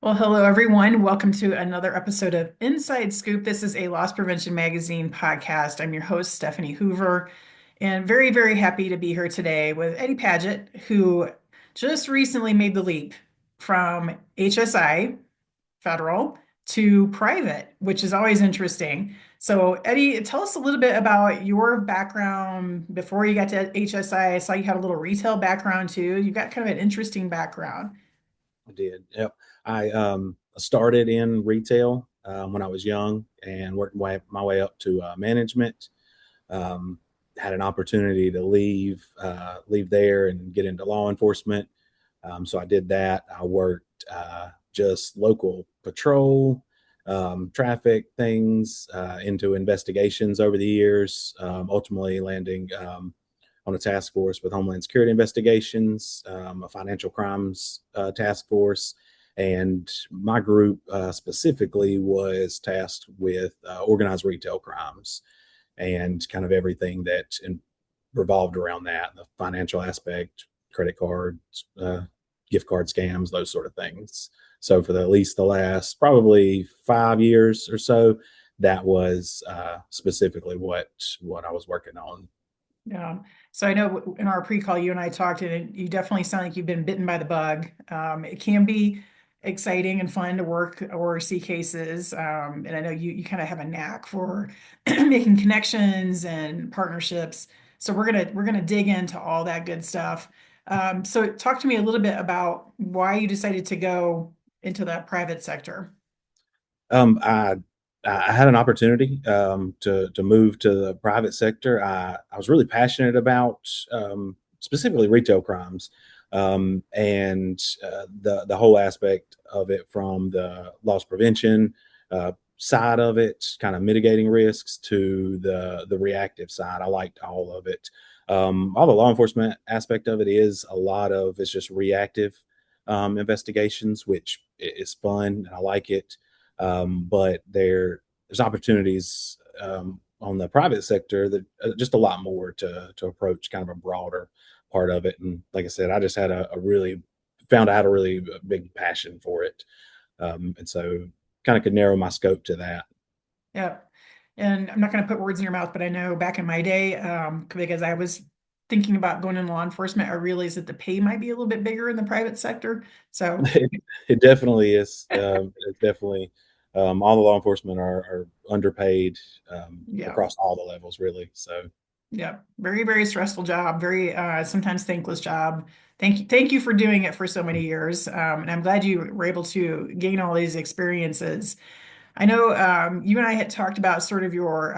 Well, hello everyone. Welcome to another episode of Inside Scoop. This is a loss prevention magazine podcast. I'm your host, Stephanie Hoover, and very, very happy to be here today with Eddie Paget, who just recently made the leap from HSI federal to private, which is always interesting. So, Eddie, tell us a little bit about your background before you got to HSI. I saw you had a little retail background too. You've got kind of an interesting background. I did. Yep. I started in retail when I was young and worked my way up to management. Um, had an opportunity to leave there and get into law enforcement. So I did that. I worked just local patrol, traffic things, into investigations over the years, ultimately landing on a task force with Homeland Security investigations, a financial crimes task force. And my group specifically was tasked with organized retail crimes and kind of everything that revolved around that, the financial aspect, credit cards, gift card scams, those sort of things. So for at least the last probably 5 years or so, that was specifically what I was working on. Yeah. So I know in our pre-call, you and I talked, and you definitely sound like you've been bitten by the bug. It can be exciting and fun to work or see cases. And I know you kind of have a knack for making connections and partnerships. So we're gonna dig into all that good stuff. So talk to me a little bit about why you decided to go into that private sector. Um, I I had an opportunity to move to the private sector. I was really passionate about specifically retail crimes, and the whole aspect of it, from the loss prevention side of it, kind of mitigating risks, to the reactive side. I liked all of it. All the law enforcement aspect of it is a lot of it's just reactive investigations, which is fun and I like it. But there's opportunities on the private sector that just a lot more to approach kind of a broader part of it. And like I said, I just had a really found I had a really big passion for it, and so kind of could narrow my scope to that. Yeah. And I'm not going to put words in your mouth, but I know back in my day, because I was thinking about going in law enforcement, I realized that the pay might be a little bit bigger in the private sector. So, It definitely is. It's definitely all the law enforcement are underpaid yeah, across all the levels, really. So yeah, very, very stressful job, very sometimes thankless job. Thank you for doing it for so many years. And I'm glad you were able to gain all these experiences. I know you and I had talked about sort of your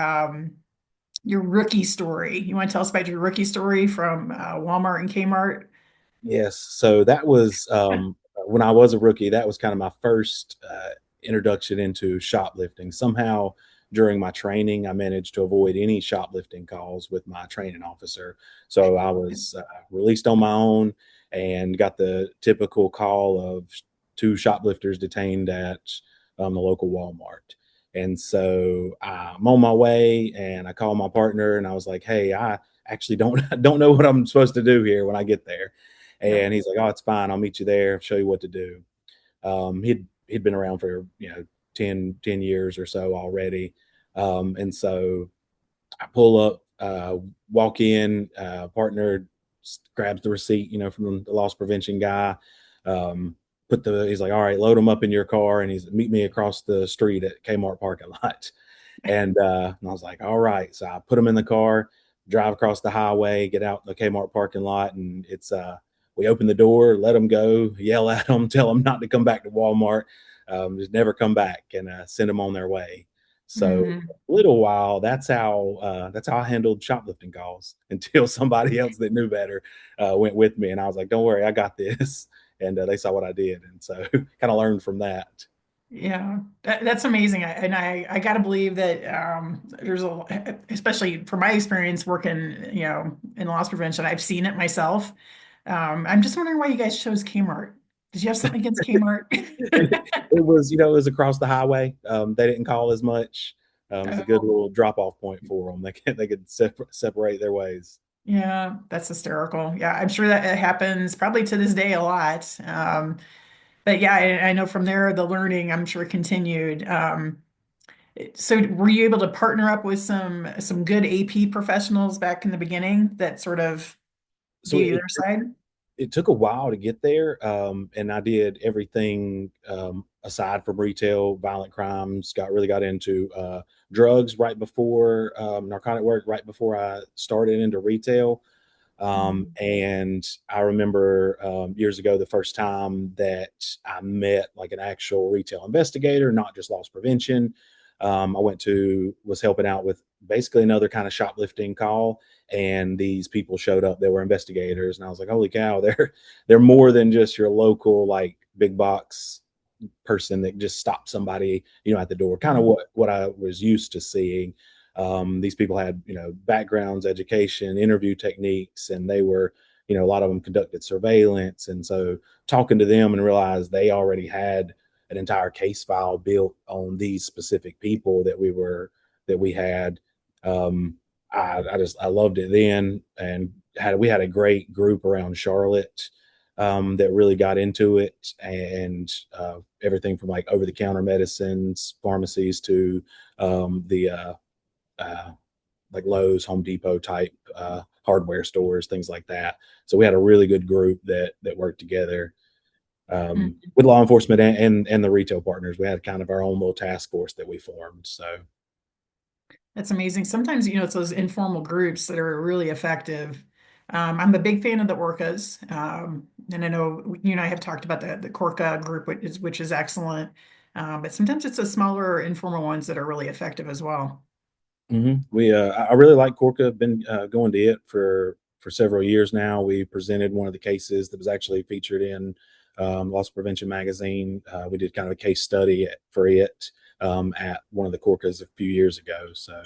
rookie story. You want to tell us about your rookie story from Walmart and Kmart? yes, so that was when I was a rookie. That was kind of my first introduction into shoplifting. Somehow during my training, I managed to avoid any shoplifting calls with my training officer. So I was released on my own and got the typical call of two shoplifters detained at the local Walmart. And so I'm on my way, and I call my partner, and I was like, "Hey, I actually don't know what I'm supposed to do here when I get there." Yep. And he's like, "Oh, it's fine. I'll meet you there. Show you what to do." He'd been around for 10 years or so already, and so I pull up, walk in, partner grabs the receipt, from the loss prevention guy. Um, he's like, "All right, load them up in your car," and he's meet me across the street at Kmart parking lot. And I was like, "All right." So I put them in the car, drive across the highway, get out in the Kmart parking lot, and we open the door, let them go, yell at them, tell them not to come back to Walmart, just never come back, and send them on their way. So Mhm. a little while, that's how I handled shoplifting calls until somebody else that knew better went with me, and I was like, "Don't worry, I got this." And they saw what I did, and so kind of learned from that. Yeah, that's amazing. And I got to believe that there's especially from my experience working, in loss prevention, I've seen it myself. I'm just wondering why you guys chose Kmart. Did you have something against Kmart? It was across the highway. They didn't call as much. It was a good Oh, little drop off point for them. They could separate their ways. yeah, that's hysterical. Yeah, I'm sure that it happens probably to this day a lot. But yeah, I know from there the learning I'm sure continued. So were you able to partner up with some good AP professionals back in the beginning that sort of So gave you their side? it took a while to get there. And I did everything aside from retail, violent crimes, really got into drugs right before narcotic work, right before I started into retail. Mhm. And I remember years ago, the first time that I met like an actual retail investigator, not just loss prevention. Was helping out with basically another kind of shoplifting call, and these people showed up. They were investigators, and I was like, "Holy cow! They're more than just your local like big box person that just stopped somebody, at the door. Kind of Mhm. what I was used to seeing. These people had, backgrounds, education, interview techniques, and they were, a lot of them conducted surveillance. And so talking to them and realize they already had an entire case file built on these specific people that we had. Um, I loved it then, and we had a great group around Charlotte that really got into it, and everything from like over the counter medicines, pharmacies to the uh, like Lowe's, Home Depot type hardware stores, things like that. So we had a really good group that worked together Mhm. with law enforcement and the retail partners. We had kind of our own little task force that we formed. So That's amazing. Sometimes, it's those informal groups that are really effective. I'm a big fan of the Orcas. And I know you and I have talked about the Corca group, which is excellent. But sometimes it's the smaller informal ones that are really effective as well. we I really like Corca. Been going to it for several years now. We presented one of the cases that was actually featured in Loss Prevention magazine. We did kind of a case study for it at one of the Corcas a few years ago. So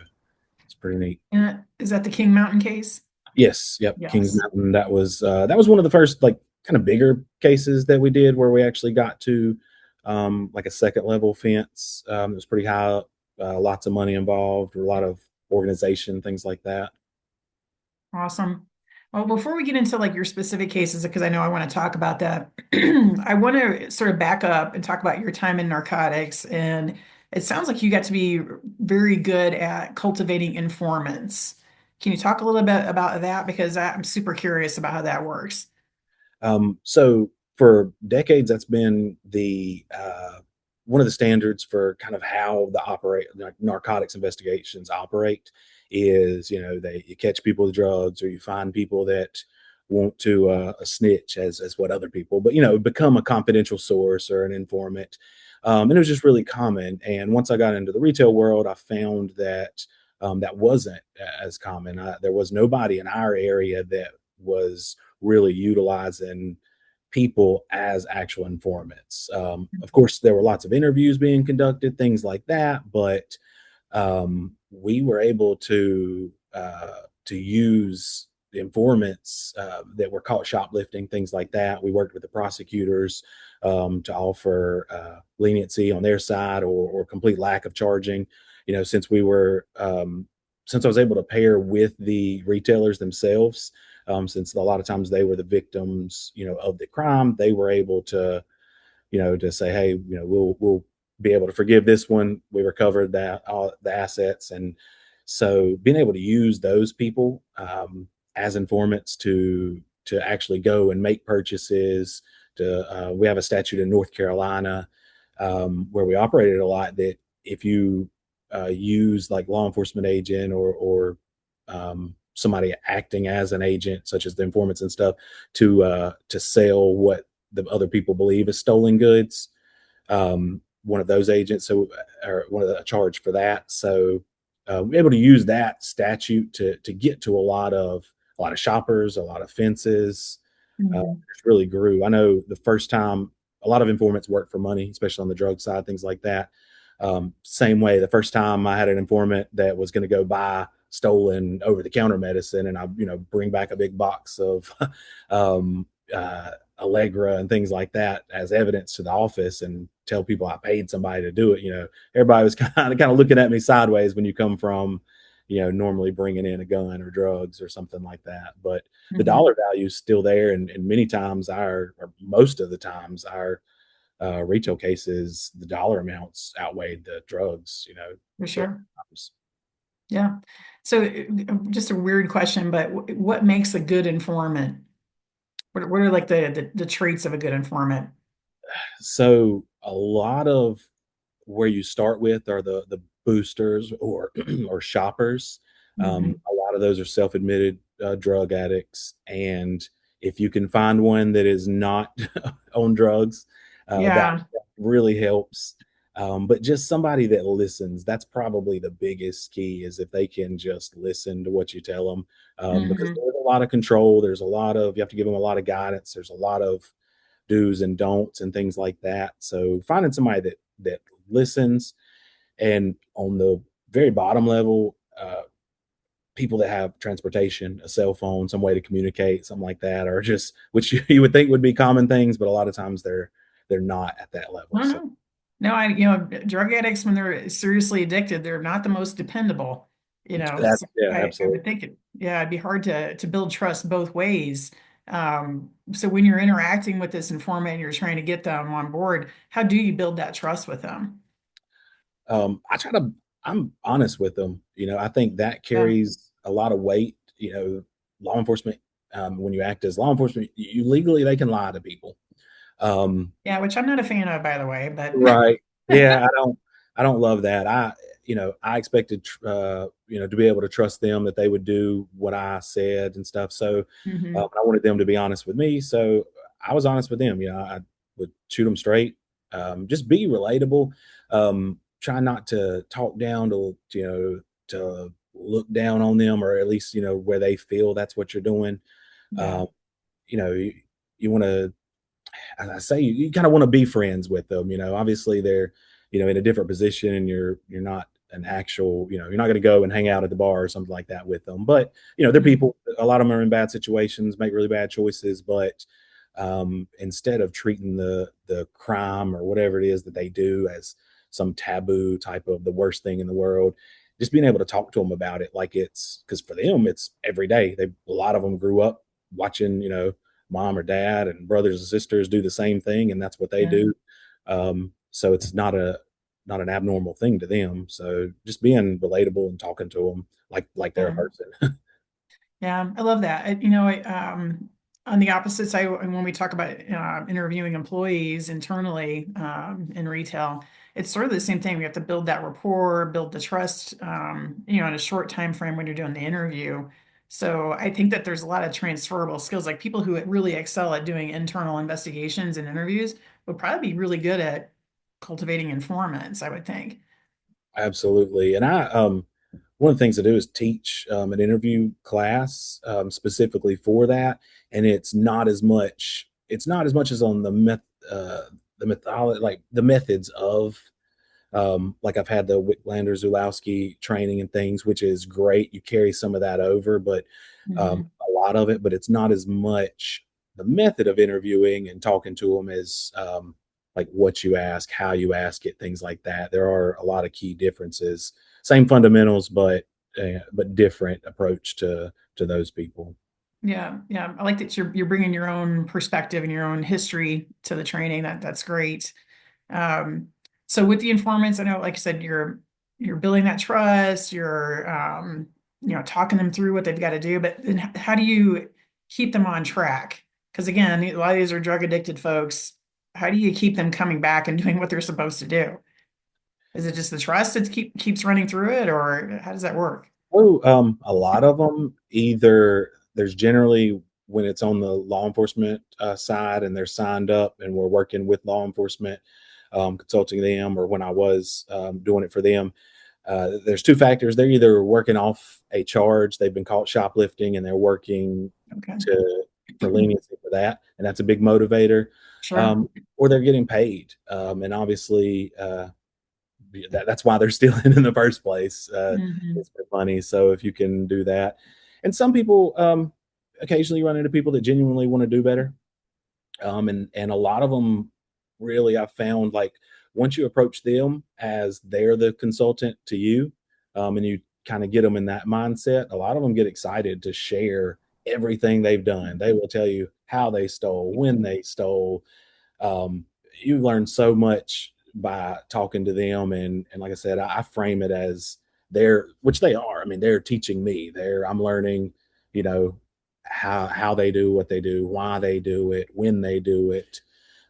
it's pretty neat. And is that the King Mountain case? Yes, yep. Kings Yes. Mountain. That was one of the first like kind of bigger cases that we did where we actually got to like a second level fence. It was pretty high up, lots of money involved, a lot of organization, things like that. Awesome. Well, before we get into like your specific cases, because I know I want to talk about that, I want to sort of back up and talk about your time in narcotics. And it sounds like you got to be very good at cultivating informants. Can you talk a little bit about that? Because I'm super curious about how that works. So for decades, that's been the one of the standards for kind of how the operate like narcotics investigations operate is you catch people with drugs or you find people that want to snitch as what other people, but become a confidential source or an informant. And it was just really common. And once I got into the retail world, I found that that wasn't as common. There was nobody in our area that was really utilizing people as actual informants. Of course, there were lots of interviews being conducted, things like that, but we were able to use the informants that were caught shoplifting, things like that. We worked with the prosecutors to offer leniency on their side or complete lack of charging. Since since I was able to pair with the retailers themselves, since a lot of times they were the victims, of the crime, they were able to say, hey, we'll be able to forgive this one. We recovered all the assets, and so being able to use those people as informants to actually go and make purchases. We have a statute in North Carolina where we operated a lot that if you use like law enforcement agent or somebody acting as an agent, such as the informants and stuff, to sell what the other people believe is stolen goods. One of those agents, or one of the charge for that. So we're able to use that statute to get to a lot of shoppers, a lot of fences. Mhm. It really grew. I know the first time a lot of informants work for money, especially on the drug side, things like that. Same way, the first time I had an informant that was going to go buy stolen over-the-counter medicine, and I, bring back a big box of um, Allegra and things like that as evidence to the office, and tell people I paid somebody to do it. Everybody was kind of looking at me sideways when you come from, normally bringing in a gun or drugs or something like that. But the Mhm. dollar value is still there, and many times or most of the times, our retail cases, the dollar amounts outweighed the drugs, For 12 sure. times. Yeah. So just a weird question, but what makes a good informant? What are like the traits of a good informant? So a lot of where you start with are the boosters or or shoppers. Hmm. A lot of those are self-admitted drug addicts, and if you can find one that is not on drugs, that Yeah. really helps. But just somebody that listens, that's probably the biggest key, is if they can just listen to what you tell them, because Hmm. there's a lot of control. There's a lot of, you have to give them a lot of guidance. There's a lot of do's and don'ts and things like that. So finding somebody that listens, and on the very bottom level, people that have transportation, a cell phone, some way to communicate, something like that, or just which you would think would be common things, but a lot of times they're not at that level. No, So no. No, drug addicts, when they're seriously addicted, they're not the most dependable, that's, so yeah, I absolutely. would think it'd be hard to build trust both ways. So when you're interacting with this informant and you're trying to get them on board, how do you build that trust with them? I try to, I'm honest with them. I think that Yeah. carries a lot of weight. Law enforcement, when you act as law enforcement, you legally, they can lie to people. Um, Yeah, which I'm not a fan of, by the way, but Right. Yeah, I don't love that. I expected to be able to trust them, that they would do what I said and stuff. So hmm. I wanted them to be honest with me. So I was honest with them. I would shoot them straight. Just be relatable. Try not to talk down, to look down on them, or at least, where they feel that's what you're doing. Yeah. Um, you want to, I say, you kind of want to be friends with them. Obviously they're, in a different position, and you're not an actual, you're not going to go and hang out at the bar or something like that with them. But they're Mhm. people. A lot of them are in bad situations, make really bad choices. But instead of treating the crime or whatever it is that they do as some taboo type of the worst thing in the world, just being able to talk to them about it, like it's, because for them it's every day. A lot of them grew up watching, mom or dad and brothers and sisters do the same thing, and that's what they Yeah. do. So it's not an abnormal thing to them. So just being relatable and talking to them like they're a Yeah. person. Yeah, I love that. On the opposite side, when we talk about interviewing employees internally in retail, it's sort of the same thing. We have to build that rapport, build the trust, in a short time frame when you're doing the interview. So I think that there's a lot of transferable skills. Like people who really excel at doing internal investigations and interviews would probably be really good at cultivating informants, I would think. Absolutely. And one of the things I do is teach an interview class specifically for that. And it's not as much as on the mythology, like the methods of, like I've had the Wicklander Zulowski training and things, which is great. You carry some of that over, but Hmm. a lot of it, but it's not as much the method of interviewing and talking to them as like what you ask, how you ask it, things like that. There are a lot of key differences. Same fundamentals, but different approach to those people. Yeah, yeah. I like that you're bringing your own perspective and your own history to the training. That's great. Um, so with the informants, I know, like I said, you're building that trust. You're talking them through what they've got to do. But then how do you keep them on track? Because again, a lot of these are drug addicted folks. How do you keep them coming back and doing what they're supposed to do? Is it just the trust that keeps running through it, or how does that work? Oh, a lot of them, either there's generally, when it's on the law enforcement side and they're signed up and we're working with law enforcement, consulting them, or when I was doing it for them, there's two factors. They're either working off a charge, they've been caught shoplifting, and they're working Okay. to for leniency for that, and that's a big motivator, Sure. um, or they're getting paid, and obviously that's why they're stealing in the first place. Hmm. It's for money. So if you can do that, and some people, occasionally run into people that genuinely want to do better, and a lot of them, really, I've found, like, once you approach them as they're the consultant to you, and you kind of get them in that mindset, a lot of them get excited to share everything they've done. They will tell you how they stole, when they stole, um, you learn so much by talking to them, and like I said, I frame it as they're, which they are. I mean, they're teaching me. I'm learning, you know, how they do what they do, why they do it, when they do it.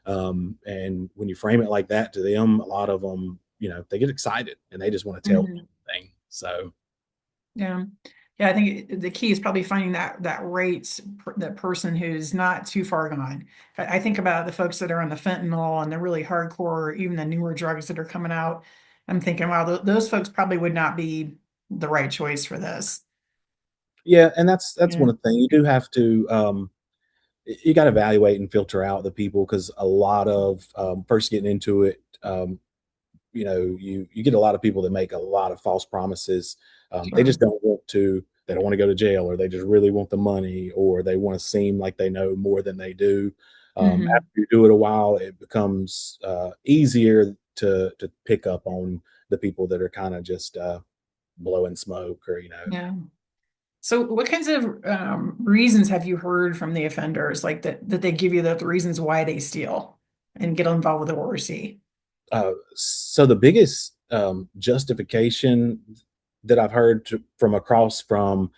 And when you frame it like that to them, a lot of them, they get excited and they just want to tell me Mhm. everything. So Yeah. Yeah, I think the key is probably finding that person who's not too far gone. I think about the folks that are on the fentanyl and the really hardcore, even the newer drugs that are coming out. I'm thinking, wow, those folks probably would not be the right choice for this. yeah, and that's Yeah. one of the things you do have to. You got to evaluate and filter out the people, because a lot of first getting into it, you get a lot of people that make a lot of false promises. They Sure. just don't want to. They don't want to go to jail, or they just really want the money, or they want to seem like they know more than they do. Hmm. After you do it a while, it becomes easier to pick up on the people that are kind of just blowing smoke, or Yeah. So what kinds of reasons have you heard from the offenders, like that they give you the reasons why they steal and get involved with the ORC? So the biggest justification that I've heard from across from,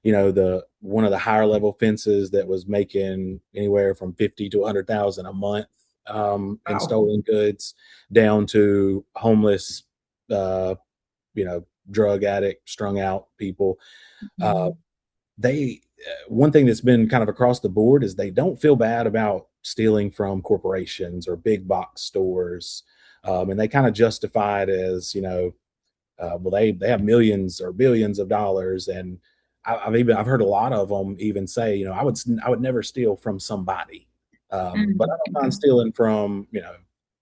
the one of the higher level fences that was making anywhere from 50 to 100,000 a month in Wow. stolen goods, down to homeless, uh, drug addict, strung out people. Uh, Mhm. they One thing that's been kind of across the board is they don't feel bad about stealing from corporations or big box stores, and they kind of justify it as, well, they have millions or billions of dollars. And I've heard a lot of them even say, I would never steal from somebody, but I Mhm. don't mind Okay. stealing from,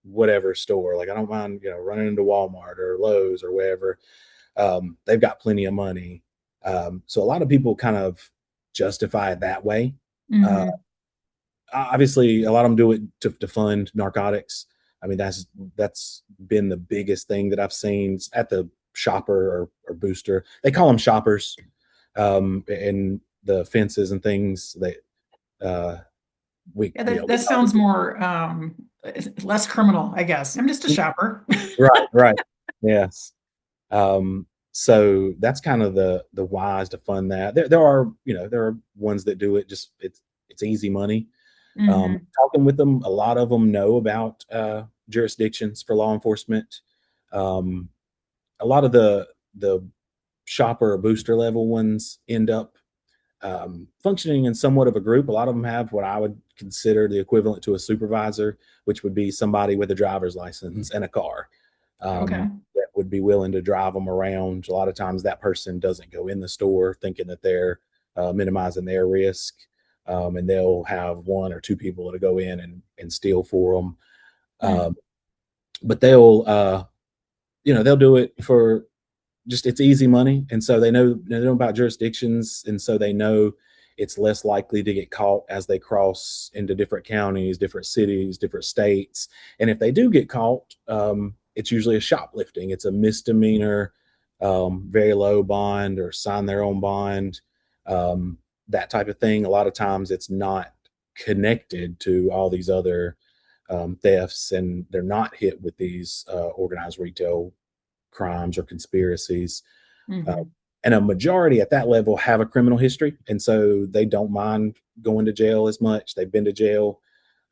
whatever store. Like, I don't mind, running into Walmart or Lowe's or wherever. They've got plenty of money. So a lot of people kind of justify it that way. Uh, Hmm. Obviously, a lot of them do it to fund narcotics. I mean, that's been the biggest thing that I've seen at the shopper or booster. They call them shoppers, and the fences and things that uh, we, Yeah, you that know, we that call sounds more less criminal, I guess. I'm just a it. shopper. Right, right, yes. So that's kind of the whys to fund that. There are ones that do it just it's easy money. Hmm. Talking with them, a lot of them know about jurisdictions for law enforcement. Um, a lot of the shopper or booster level ones end up functioning in somewhat of a group. A lot of them have what I would consider the equivalent to a supervisor, which would be somebody with a driver's license and a car, Okay. that would be willing to drive them around. A lot of times that person doesn't go in the store thinking that they're minimizing their risk, and they'll have one or two people to go in and steal for them. Hmm. But they'll do it for just, it's easy money, and so they know about jurisdictions, and so they know it's less likely to get caught as they cross into different counties, different cities, different states. And if they do get caught, it's usually a shoplifting. It's a misdemeanor, very low bond, or sign their own bond, um, that type of thing. A lot of times it's not connected to all these other thefts, and they're not hit with these organized retail crimes or conspiracies. Uh, Hmm. and a majority at that level have a criminal history, and so they don't mind going to jail as much. They've been to jail,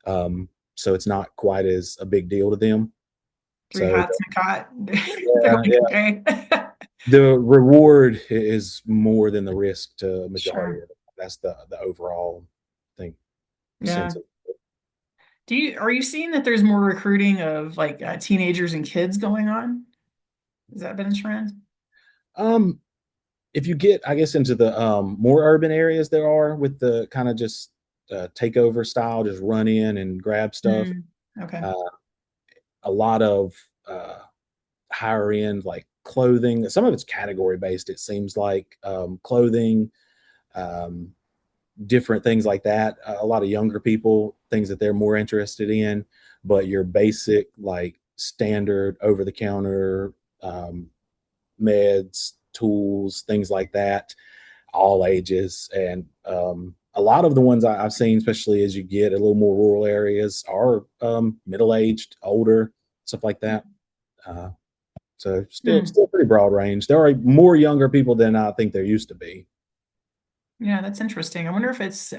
so it's not quite as a big deal to them. Three So hots and a cot. They're yeah, like, yeah, okay. the reward is more than the risk to a majority Sure. of it. That's the overall, I think, sense Yeah. of. Are you seeing that there's more recruiting of like teenagers and kids going on? Has that been a trend? Um, if you get, I guess, into the more urban areas, there are, with the kind of just takeover style, just run in and grab stuff. Mm. Okay. Uh, a lot of uh, higher end, like clothing. Some of it's category based. It seems like clothing, um, different things like that. A lot of younger people, things that they're more interested in. But your basic, like standard over the counter um, meds, tools, things like that, all ages. And a lot of the ones I've seen, especially as you get a little more rural areas, are middle aged, older, stuff like that. Uh, so Hmm. still pretty broad range. There are more younger people than I think there used to be. Yeah, that's interesting. I wonder if it's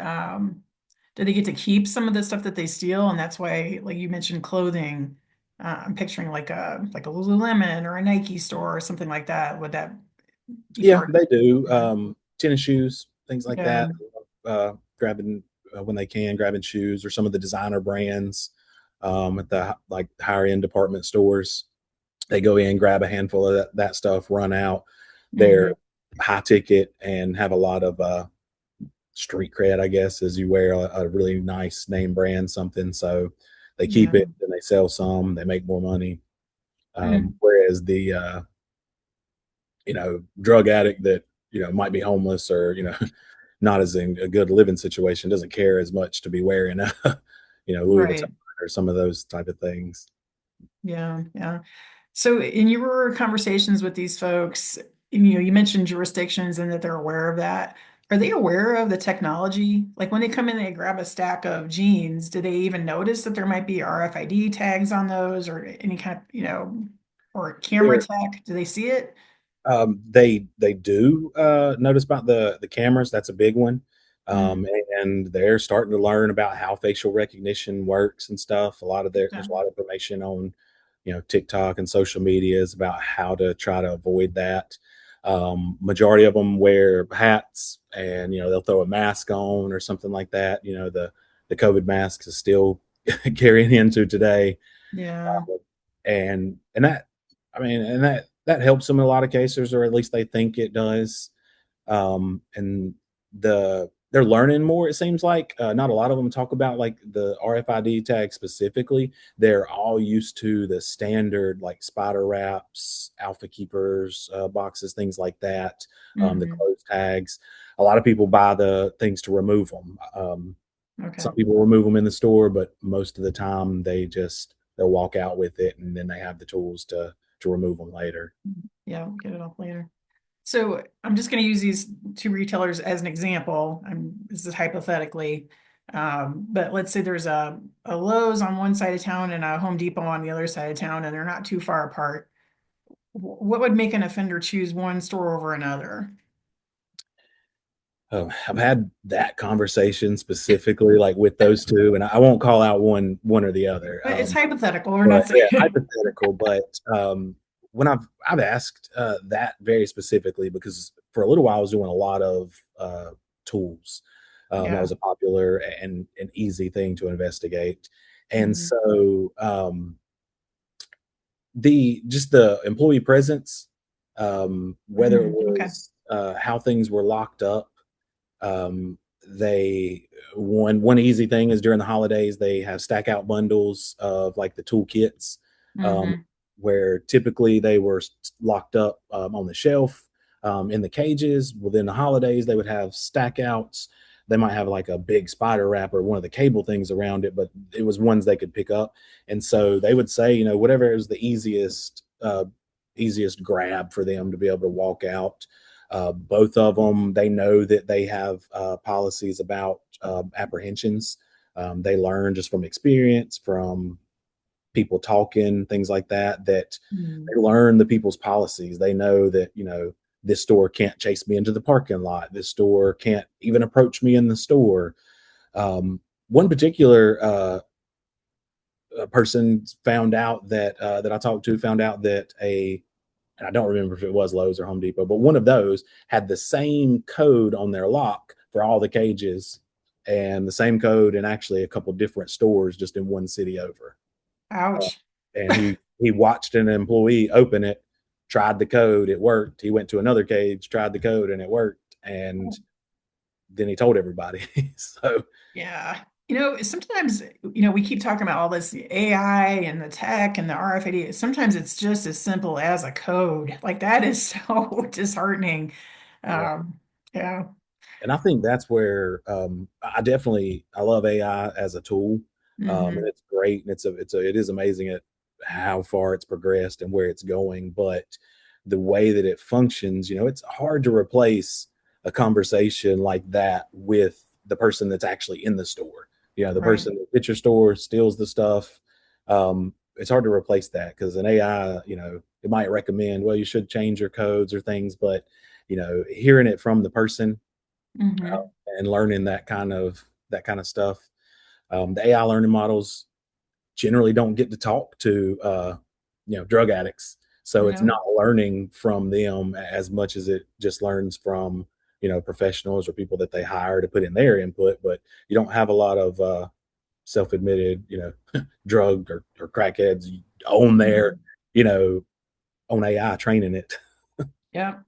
do they get to keep some of the stuff that they steal, and that's why, like you mentioned, clothing. I'm picturing like a Lululemon or a Nike store or something like that. Would that be Yeah, part of they do. it? Tennis shoes, things like Yeah. that. Grabbing when they can, grabbing shoes or some of the designer brands at the like higher end department stores. They go in, grab a handful of that stuff, run out. They're Hmm. high ticket and have a lot of street cred, I guess, as you wear a really nice name brand something. So they keep Yeah. it and they sell some, they make more money. Hmm. Whereas the drug addict that might be homeless or not as in a good living situation doesn't care as much to be wearing a Louis Vuitton Right. or some of those type of things. Yeah. Yeah. So in your conversations with these folks, you mentioned jurisdictions and that they're aware of that. Are they aware of the technology? Like when they come in, they grab a stack of jeans, do they even notice that there might be RFID tags on those or any kind of, or camera They're tech? Do they see it? they do notice about the cameras. That's a big one, Mm, um, and they're starting to learn about how facial recognition works and stuff. yeah. There's a lot of information on TikTok and social medias about how to try to avoid that. Majority of them wear hats, and they'll throw a mask on or something like that. The COVID masks is still carrying into today, Yeah. and that that helps them in a lot of cases, or at least they think it does. And they're learning more. It seems like not a lot of them talk about like the RFID tag specifically. They're all used to the standard like spider wraps, alpha keepers, boxes, things like that. The Hmm. closed tags. A lot of people buy the things to remove them. Okay. Some people remove them in the store, but most of the time they'll walk out with it, and then they have the tools to remove them later. Yeah, we'll get it off later. So I'm just going to use these two retailers as an example. This is hypothetically, but let's say there's a Lowe's on one side of town and a Home Depot on the other side of town, and they're not too far apart. What would make an offender choose one store over another? I've had that conversation specifically, like with those two, and I won't call out one or the other. It's hypothetical. We're But not yeah, saying. hypothetical. But when I've asked that very specifically because for a little while I was doing a lot of tools. That Yeah. was a popular and an easy thing to investigate, and Mhm. so the employee presence, whether it Mhm. Okay. was how things were locked up. They one easy thing is during the holidays they have stack out bundles of like the toolkits, um, Hmm. where typically they were locked up on the shelf in the cages. Within the holidays, they would have stack outs. They might have like a big spider wrap or one of the cable things around it, but it was ones they could pick up. And so they would say, whatever is the easiest grab for them to be able to walk out. Both of them, they know that they have policies about apprehensions. They learn just from experience, from people talking, things like that, that Hmm. they learn the people's policies. They know that, this store can't chase me into the parking lot. This store can't even approach me in the store. One particular person found out that I talked to found out that and I don't remember if it was Lowe's or Home Depot, but one of those had the same code on their lock for all the cages and the same code in actually a couple different stores just in one city over. Uh, Ouch. and he watched an employee open it, tried the code, it worked. He went to another cage, tried the code, and it worked. And then he told everybody. So Yeah. Sometimes, we keep talking about all this AI and the tech and the RFID. Sometimes it's just as simple as a code. Like that is so disheartening. yeah. Um, yeah. And I think that's where I love AI as a tool, and Hmm. it's great, and it is amazing at how far it's progressed and where it's going. But the way that it functions, it's hard to replace a conversation like that with the person that's actually in the store. The Right. person at your store steals the stuff. It's hard to replace that because an AI, it might recommend, well, you should change your codes or things, but hearing it from the person Hmm. and learning that kind of stuff. The AI learning models generally don't get to talk to drug addicts, so it's No. not learning from them as much as it just learns from professionals or people that they hire to put in their input. But you don't have a lot of self-admitted drug or crackheads on there, Hmm. you know on AI training it. Yeah.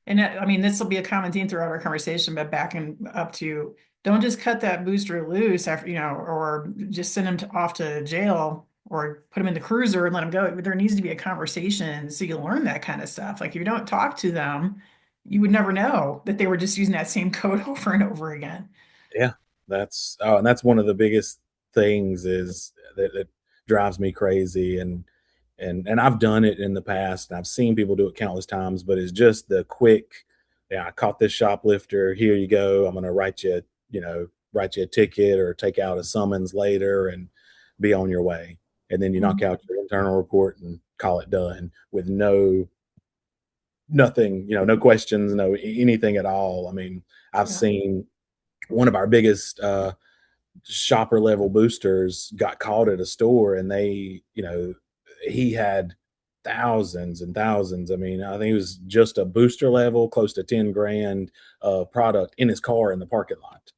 And I mean, this will be a common theme throughout our conversation, but backing up to don't just cut that booster loose after, or just send him off to jail or put him in the cruiser and let him go. There needs to be a conversation so you learn that kind of stuff. Like if you don't talk to them, you would never know that they were just using that same code over and over again. Yeah, and that's one of the biggest things is that drives me crazy. And I've done it in the past, and I've seen people do it countless times. But it's just the quick, yeah, I caught this shoplifter. Here you go. I'm going to write you a ticket or take out a summons later, and be on your way. And then you knock Mhm. out your internal report and call it done with nothing, no questions, no anything at all. I mean, I've Yeah. seen one of our biggest shopper level boosters got caught at a store, and he had thousands and thousands. I mean, I think it was just a booster level, close to 10 grand of product in his car in the parking lot.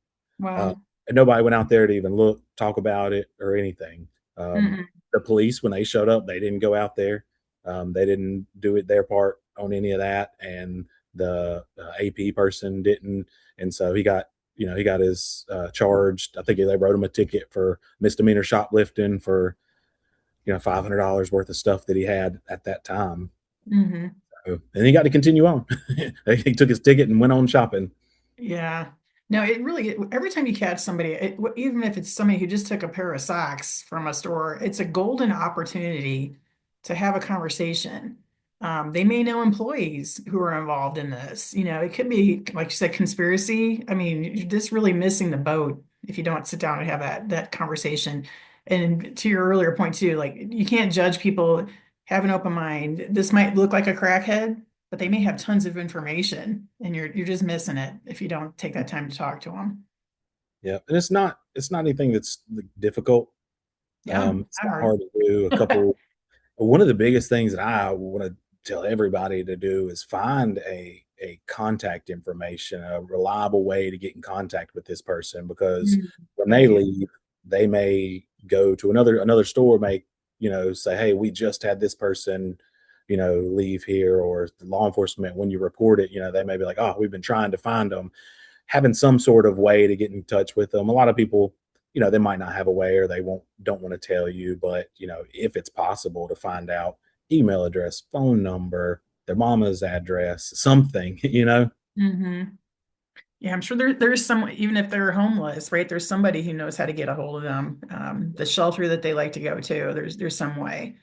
Uh, Wow. and nobody went out there to even look, talk about it, or anything. Um, Mm-mm. the police, when they showed up, they didn't go out there. They didn't do it their part on any of that, and the AP person didn't. And so he got his charged. I think they wrote him a ticket for misdemeanor shoplifting for $500 worth of stuff that he had at that time. Hmm. So, and he got to continue on. He took his ticket and went on shopping. Yeah. No, it really, every time you catch somebody, even if it's somebody who just took a pair of socks from a store, it's a golden opportunity to have a conversation. They may know employees who are involved in this. It could be, like you said, conspiracy. I mean, you're just really missing the boat if you don't sit down and have that conversation. And to your earlier point too, like you can't judge people, have an open mind. This might look like a crackhead, but they may have tons of information and you're just missing it if you don't take that time to talk to them. Yeah, and it's not anything that's difficult. Yeah, It's not not hard. hard to do. One of the biggest things that I want to tell everybody to do is find a contact information, a reliable way to get in contact with this person, because Mm, when good they idea. leave, they may go to another store, may say, hey, we just had this person leave here, or the law enforcement, when you report it, they may be like, oh, we've been trying to find them. Having some sort of way to get in touch with them. A lot of people, they might not have a way, or they don't want to tell you, but if it's possible to find out email address, phone number, their mama's address, something, Hmm. Yeah, I'm sure there's some, even if they're homeless, right? There's somebody who knows how to get a hold of them. The shelter that they like to go to, there's some way.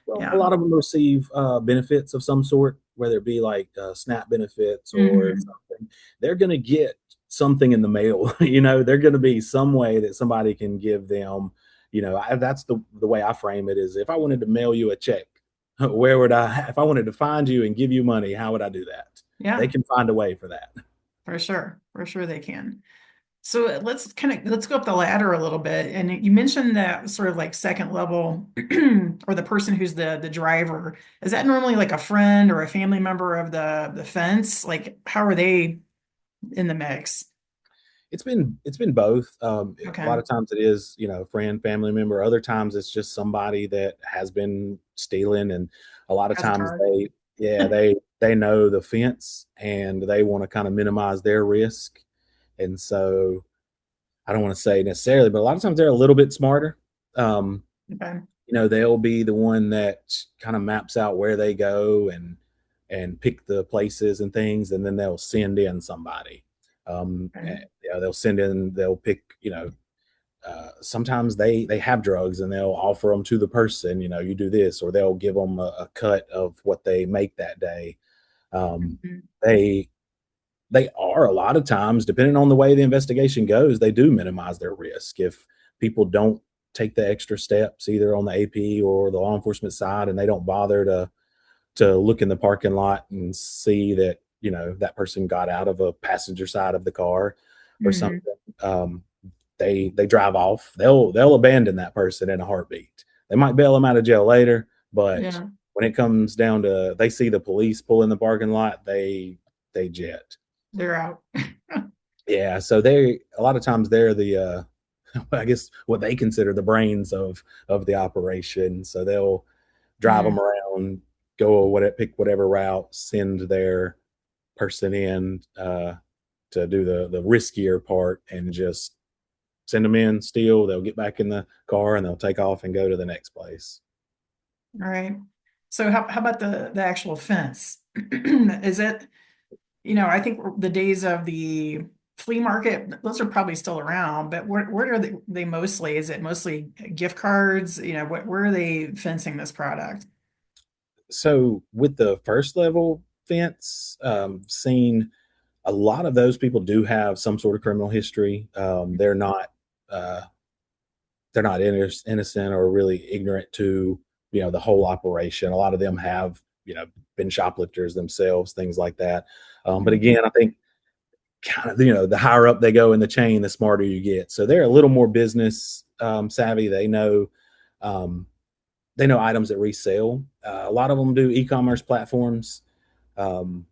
Well, a Yeah. lot of them receive benefits of some sort, whether it be like SNAP benefits or Hmm. something. They're going to get something in the mail. They're going to be some way that somebody can give them. That's the way I frame it is, if I wanted to mail you a check, where would I? If I wanted to find you and give you money, how would I do that? They Yeah, can find a way for that. for sure. For sure they can. So let's go up the ladder a little bit. And you mentioned that sort of like second level or the person who's the driver. Is that normally like a friend or a family member of the fence? Like how are they in the mix? It's been both. A Okay. lot of times it is, friend, family member. Other times it's just somebody that has been stealing, and a lot of Has a times car. they know the fence, and they want to kind of minimize their risk. And so I don't want to say necessarily, but a lot of times they're a little bit smarter. Um, Okay. they'll be the one that kind of maps out where they go, and pick the places and things, and then they'll send in somebody. Okay. They'll pick, sometimes they have drugs, and they'll offer them to the person, you do this, or they'll give them a cut of what they make that day. um, Mhm. they They are a lot of times, depending on the way the investigation goes, they do minimize their risk. If people don't take the extra steps, either on the AP or the law enforcement side, and they don't bother to look in the parking lot and see that that person got out of a passenger side of the car or something, Hmm. um, they drive off. They'll abandon that person in a heartbeat. They might bail them out of jail later, but Yeah, when it comes down to they see the police pull in the parking lot, they jet. they're out. Yeah, so they a lot of times they're the I guess what they consider the brains of the operation. So they'll drive them Mm, around, go pick whatever route, send their person in to do the riskier part, and just send them in, steal. They'll get back in the car and they'll take off and go to the next place. all right. So how about the actual fence? Is it, I think the days of the flea market, those are probably still around, but where are they mostly? Is it mostly gift cards? Where are they fencing this product? So with the first level fence, seen a lot of those people do have some sort of criminal history. Uh, they're not innocent or really ignorant to the whole operation. A lot of them have been shoplifters themselves, things like that. But Mm. again, I think kind of the higher up they go in the chain, the smarter you get. So they're a little more business savvy. Um, they know items that resell. A lot of them do e-commerce platforms. Um,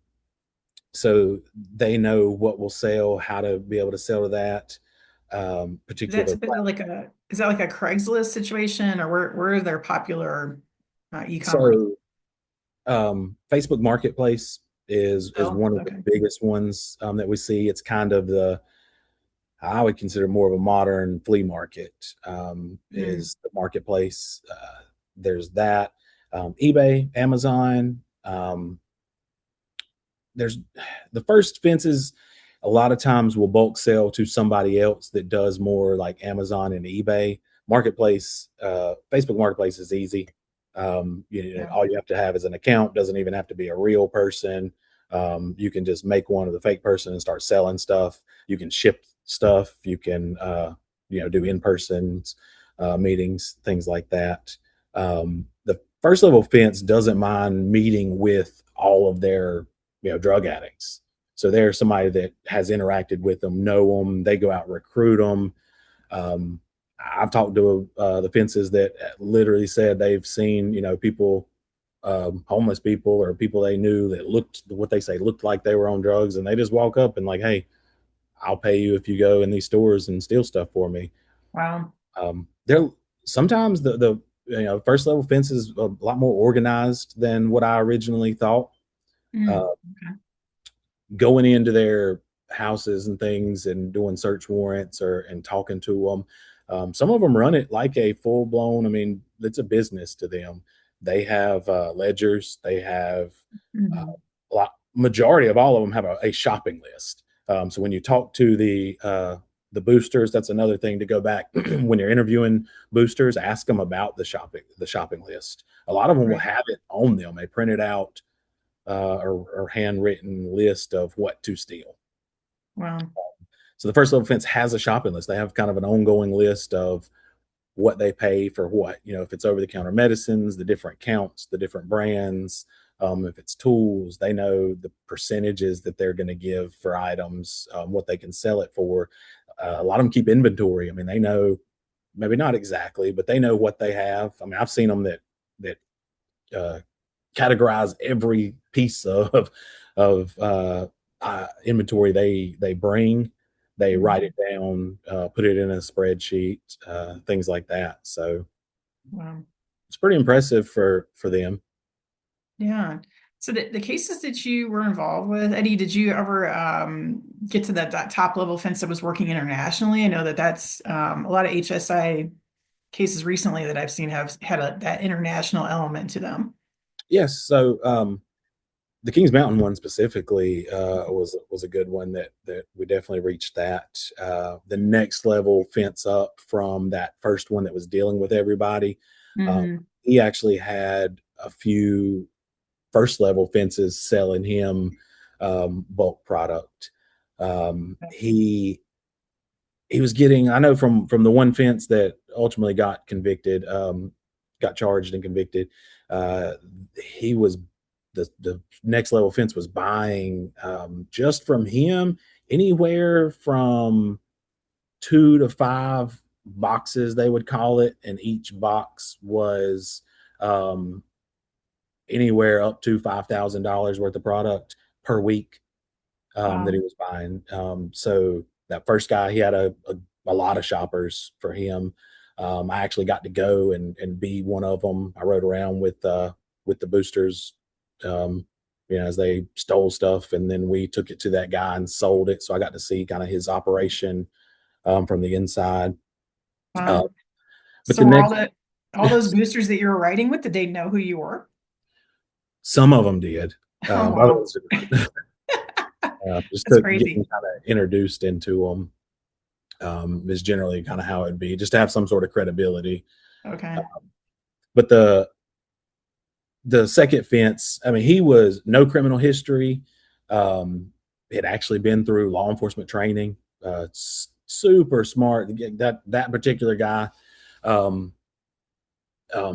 so they know what will sell, how to be able to sell to that particular platform. Is that like a Craigslist situation, or where are their popular e-commerce So Facebook Marketplace is still? one of the Okay. biggest ones that we see. It's kind of the I would consider more of a modern flea market. Mm. Is the marketplace? There's that. eBay, Amazon. There's the first fences. A lot of times will bulk sell to somebody else that does more like Amazon and eBay. Marketplace, Facebook Marketplace is easy. Yeah. All you have to have is an account. Doesn't even have to be a real person. You can just make one of the fake person and start selling stuff. You can ship stuff. You can do in person meetings, things like that. The first level fence doesn't mind meeting with all of their drug addicts. So they're somebody that has interacted with them, know them. They go out and recruit them. Um, I've talked to the fences that literally said they've seen people, homeless people or people they knew that looked what they say looked like they were on drugs, and they just walk up and like, hey, I'll pay you if you go in these stores and steal stuff for me. Wow. They're sometimes the first level fence is a lot more organized than what I originally thought. Mm. Uh, Going into their houses and things and doing search warrants or and talking to them. Some of them run it like a full blown. I mean, it's a business to them. They have ledgers. They have Mhm. a lot. Majority of all of them have a shopping list. So when you talk to the boosters, that's another thing to go back when you're interviewing boosters. Ask them about the shopping list. A lot of them will Right. have it on them. They print it out or handwritten list of what to steal. Wow. So the first level fence has a shopping list. They have kind of an ongoing list of what they pay for what. If it's over the counter medicines, the different counts, the different brands. If it's tools, they know the percentages that they're going to give for items, what they can sell it for. A lot of them keep inventory. I mean, they know maybe not exactly, but they know what they have. I mean, I've seen them that uh, categorize every piece of inventory they bring. They write Mhm. it down, put it in a spreadsheet, things like that. So Wow. it's pretty impressive for them. Yeah. So the cases that you were involved with, Eddie, did you ever get to that top level fence that was working internationally? I know that's a lot of HSI cases recently that I've seen have had that international element to them. Yes. So the Kings Mountain one specifically was a good one that we definitely reached that the next level fence up from that first one that was dealing with everybody. Um, Hmm. he actually had a few first level fences selling him bulk product. He was getting, I know from the one fence that ultimately got convicted, got charged and convicted. Uh, he was the next level fence was buying just from him anywhere from 2 to 5 boxes, they would call it, and each box was um, anywhere up to $5,000 worth of product per week that he Wow. was buying. So that first guy, he had a lot of shoppers for him. I actually got to go and be one of them. I rode around with the boosters, um, as they stole stuff, and then we took it to that guy and sold it. So I got to see kind of his operation from the inside. Uh, Wow. but So the were next, all those boosters that you were riding with, did they know who you were? some of them did. Oh, wow. Others did not. Just That's to getting crazy. kind of introduced into them is generally kind of how it'd be, just to have some sort of credibility. Uh, Okay. but the second fence, I mean, he was no criminal history. Um, had actually been through law enforcement training. Super smart. That particular guy um,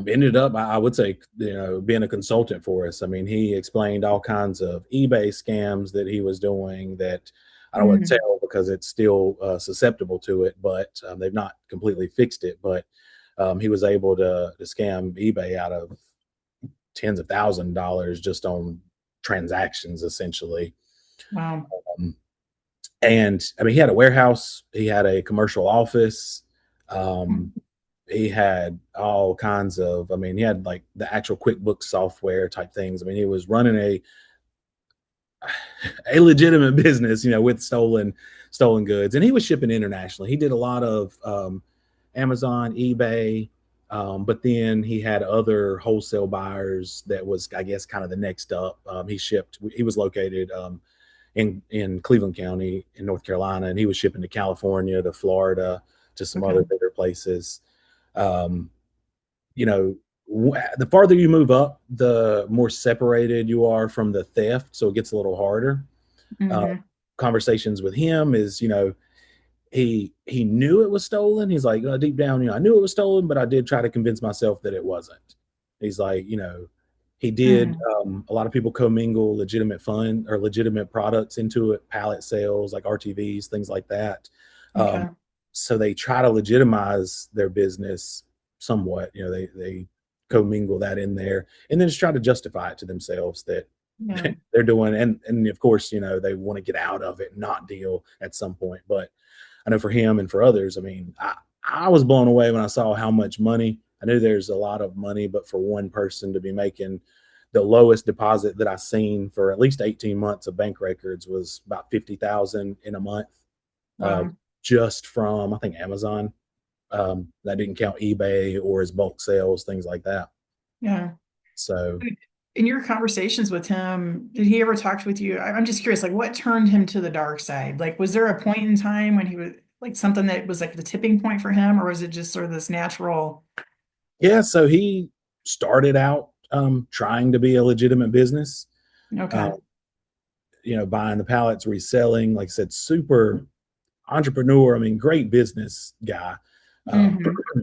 ended up, I would say, being a consultant for us. I mean, he explained all kinds of eBay scams that he was doing that I don't want to Mm, tell because it's still susceptible to it, but they've not completely fixed it. But he was able to scam eBay out of tens of $1,000s just on transactions, essentially. wow. Um, and I mean, he had a warehouse, he had a commercial office. Um, he had all kinds of, I mean, he had like the actual QuickBooks software type things. I mean, he was running a legitimate business, with stolen goods, and he was shipping internationally. He did a lot of Amazon, eBay, but then he had other wholesale buyers that was, I guess, kind of the next up. He was located in Cleveland County in North Carolina, and he was shipping to California, to Florida, to some Okay. other bigger places. Um, you know, the farther you move up, the more separated you are from the theft, so it gets a little harder. Uh, Hmm. Conversations with him is, he knew it was stolen. He's like, deep down, I knew it was stolen, but I did try to convince myself that it wasn't. He's like, he did. Hmm. A lot of people commingle legitimate fund or legitimate products into it, pallet sales like RTVs, things like that. Um, Okay. so they try to legitimize their business somewhat. They commingle that in there, and then just try to justify it to themselves that Yeah. they're doing. And of course, they want to get out of it, and not deal at some point, but I know for him and for others, I mean, I was blown away when I saw how much money. I knew there's a lot of money, but for one person to be making the lowest deposit that I've seen for at least 18 months of bank records was about 50,000 in a month, uh, Wow. just from, I think, Amazon. That didn't count eBay or his bulk sales, things like that. Yeah. So In your conversations with him, did he ever talk with you? I'm just curious, like what turned him to the dark side? Like, was there a point in time when he was like something that was like the tipping point for him, or was it just sort of this natural? yeah, so he started out trying to be a legitimate business. Uh, Okay. Buying the pallets, reselling, like I said, super entrepreneur. I mean, great business guy. Um, Hmm.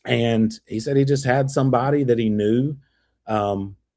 and he said he just had somebody that he knew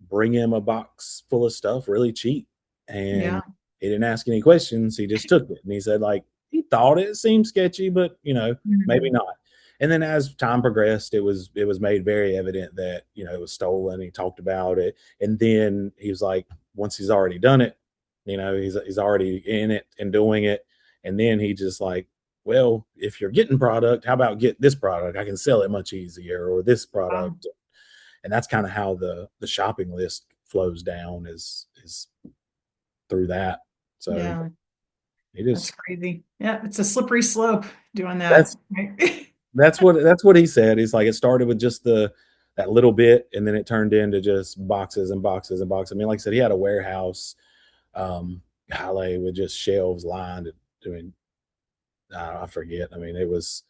bring him a box full of stuff really cheap. Yeah. And he didn't ask any questions. He just took it. And he said, like, he thought it seemed sketchy, but, maybe Hmm. not. And then as time progressed, it was made very evident that, it was stolen. He talked about it. And then he was like, once he's already done it, he's already in it and doing it. And then he just like, well, if you're getting product, how about get this product? I can sell it much easier, or this Wow. product. And that's kind of how the shopping list flows down is through that. So Yeah. it That's is crazy. Yeah. It's a slippery slope doing that. that's Right. that's what he said. He's like, it started with just that little bit, and then it turned into just boxes and boxes and boxes. I mean, like I said, he had a warehouse, golly, with just shelves lined. I mean, I forget. I mean, it was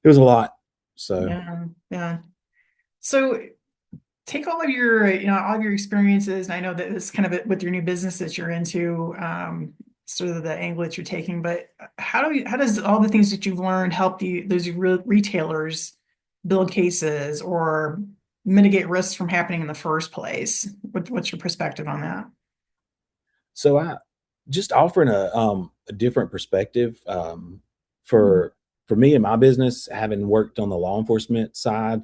a lot. So Yeah. Yeah. So take all of your, all of your experiences, and I know that this is kind of with your new business that you're into, sort of the angle that you're taking, but how does all the things that you've learned help those retailers build cases or mitigate risks from happening in the first place? What's your perspective on that? So I just offering a different perspective Hmm. for me and my business, having worked on the law enforcement side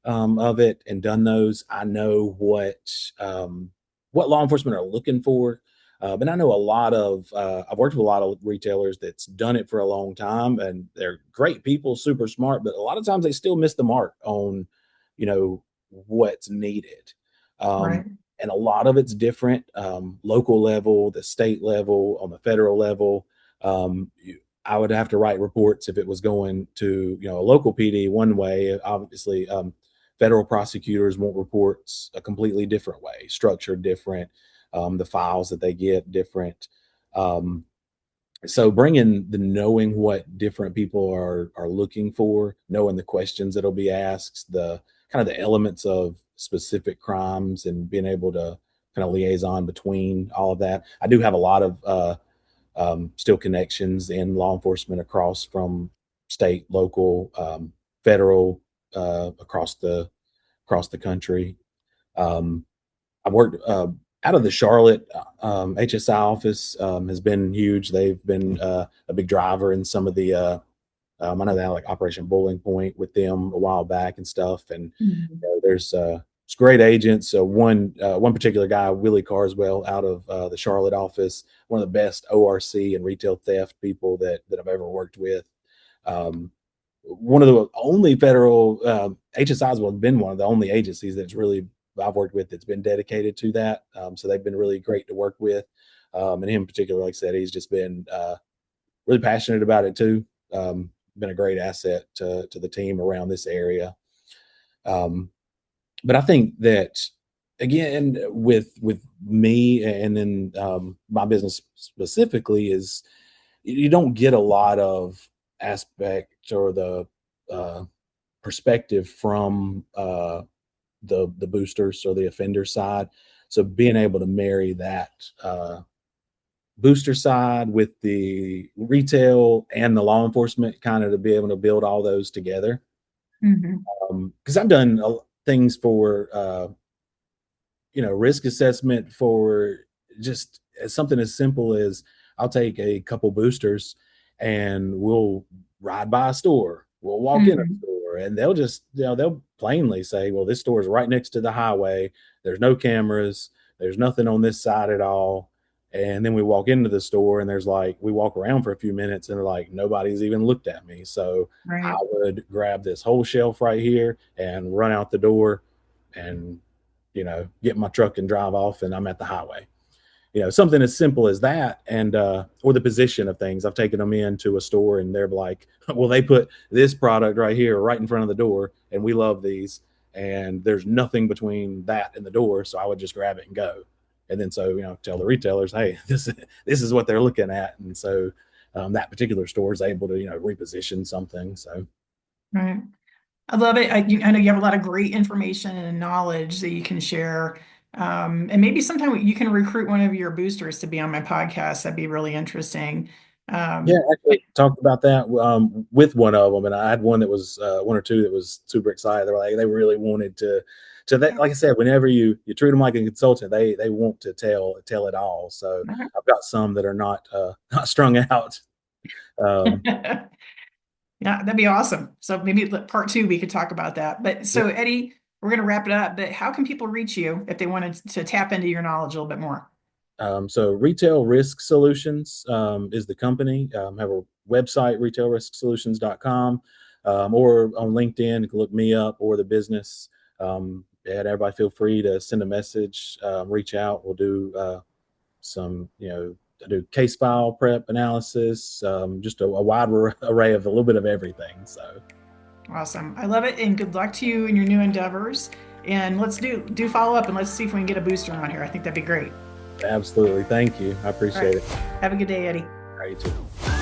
of it and done those, I know what law enforcement are looking for. But I know a lot of I've worked with a lot of retailers that's done it for a long time, and they're great people, super smart, but a lot of times they still miss the mark on, what's needed. Right. And a lot of it's different, local level, the state level, on the federal level. I would have to write reports if it was going to, a local PD one way. Obviously, federal prosecutors want reports a completely different way, structured different, the files that they get different. Um, so bringing the knowing what different people are looking for, knowing the questions that'll be asked, the kind of the elements of specific crimes, and being able to kind of liaison between all of that. I do have a lot of still connections in law enforcement across from state, local, federal, across the country. Um, I've worked out of the Charlotte HSI office, has been huge. They've been a big driver in some of the. I know they had like Operation Bowling Point with them a while back and stuff. And Mhm. there's it's great agents. One particular guy, Willie Carswell, out of the Charlotte office, one of the best ORC and retail theft people that I've ever worked with. Um, One of the only federal HSI's well, been one of the only agencies that's really I've worked with that's been dedicated to that. So they've been really great to work with. And him in particular, like I said, he's just been really passionate about it too. Been a great asset to the team around this area. Um, but I think that again, with me and then my business specifically, is you don't get a lot of aspect or the uh, perspective from the boosters or the offender side. So being able to marry that booster side with the retail and the law enforcement, kind of to be able to build all those together. Mhm. Because I've done things for risk assessment for just something as simple as I'll take a couple boosters and we'll ride by a store, we'll walk in a Mhm. store, and they'll just they'll plainly say, well, this store is right next to the highway, there's no cameras, there's nothing on this side at all. And then we walk into the store and there's like, we walk around for a few minutes and they're like, nobody's even looked at me. So I Right. would grab this whole shelf right here and run out the door and get in my truck and drive off, and I'm at the highway. Something as simple as that, and or the position of things. I've taken them into a store, and they're like, "Well, they put this product right here, right in front of the door, and we love these, and there's nothing between that and the door, so I would just grab it and go." And then so tell the retailers, "Hey, this is what they're looking at," and so that particular store is able to reposition something. So Right. I love it. I know you have a lot of great information and knowledge that you can share. And maybe sometime you can recruit one of your boosters to be on my podcast. That'd be really interesting. yeah, Um, actually talked about that with one of them, and I had one that was one or two that was super excited. They were like, they really wanted to that. Like I said, whenever you treat them like a consultant, they want to tell it all. So I've got some that are not not strung out. Um, yeah, that'd be awesome. So maybe part two, we could talk about that. But yeah. so Eddie, we're going to wrap it up, but how can people reach you if they wanted to tap into your knowledge a little bit more? So Retail Risk Solutions is the company. Have a website, retailrisksolutions.com, or on LinkedIn, you can look me up or the business. And everybody feel free to send a message, reach out. We'll do some, I do case file prep analysis, just a wide array of a little bit of everything. So Awesome. I love it. And good luck to you in your new endeavors. And let's do follow up and let's see if we can get a booster on here. I think that'd be great. absolutely. Thank you. I All right. appreciate it. Have a good day, Eddie. All right, you too.